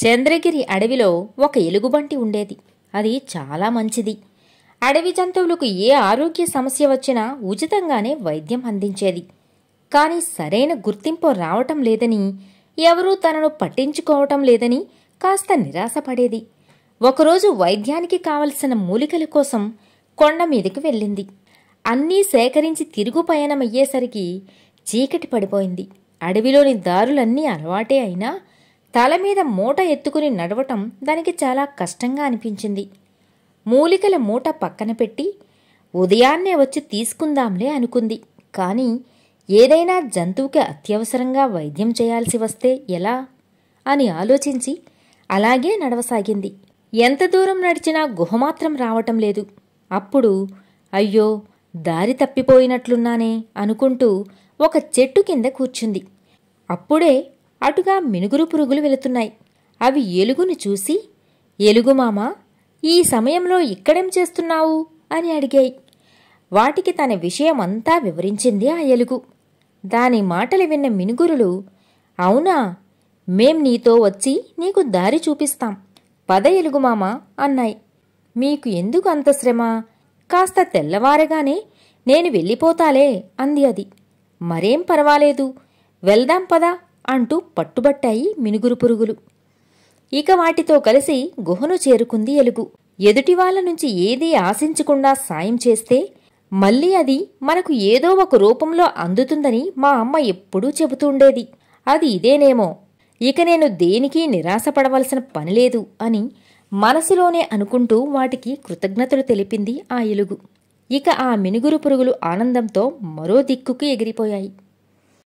చంద్రగిరి అడవిలో ఒక ఎలుగుబంటి ఉండేది. అది చాలా మంచిది. అడవి జంతువులకు ఏ ఆరోగ్య సమస్య వచ్చినా ఉచితంగానే వైద్యం అందించేది. కాని సరైన గుర్తింపు రావటం లేదని, ఎవరూ తనను పట్టించుకోవటం లేదని కాస్త నిరాశపడేది. ఒకరోజు వైద్యానికి కావలసిన మూలికల కోసం కొండ మీదకి వెళ్ళింది. అన్నీ సేకరించి తిరుగు పయనమయ్యేసరికి చీకటి పడిపోయింది. అడవిలోని దారులన్నీ అలవాటే అయినా తలమీద మూట ఎత్తుకుని నడవటం దానికి చాలా కష్టంగా అనిపించింది. మూలికల మూట పక్కన పెట్టి ఉదయాన్నే వచ్చి తీసుకుందాంలే అనుకుంది. కాని ఏదైనా జంతువుకి అత్యవసరంగా వైద్యం చేయాల్సి వస్తే ఎలా అని ఆలోచించి అలాగే నడవసాగింది. ఎంత దూరం నడిచినా గుహమాత్రం రావటం లేదు. అప్పుడు అయ్యో, దారి తప్పిపోయినట్లున్నానే అనుకుంటూ ఒక చెట్టు కింద కూర్చుంది. అప్పుడే అటుగా మినుగురు పురుగులు వెళుతున్నాయి. అవి ఎలుగును చూసి, ఎలుగుమామా, ఈ సమయంలో ఇక్కడేం చేస్తున్నావు అని అడిగాయి. వాటికి తన విషయమంతా వివరించింది ఆ ఎలుగు. దాని మాటలు విన్న మినుగురులు, అవునా, మేం నీతో వచ్చి నీకు దారి చూపిస్తాం, పద ఎలుగుమామా అన్నాయి. మీకు ఎందుకు అంత శ్రమ? కాస్త తెల్లవారగానే నేను వెళ్ళిపోతాలే అంది అది. మరేం పర్వాలేదు, వెళ్దాం పదా అంటూ పట్టుబట్టాయి మినుగురు పురుగులు. ఇక వాటితో కలిసి గుహను చేరుకుంది ఎలుగు. ఎదుటివాళ్ల నుంచి ఏదీ ఆశించకుండా సాయం చేస్తే మళ్ళీ అది మనకు ఏదో ఒక రూపంలో అందుతుందని మా అమ్మ ఎప్పుడూ చెబుతుండేది. అది ఇదేనేమో, ఇక నేను దేనికి నిరాశపడవలసిన పనిలేదు అని మనసులోనే అనుకుంటూ వాటికి కృతజ్ఞతలు తెలిపింది ఆ ఎలుగు. ఇక ఆ మినుగురు పురుగులు ఆనందంతో మరో దిక్కుకు ఎగిరిపోయాయి.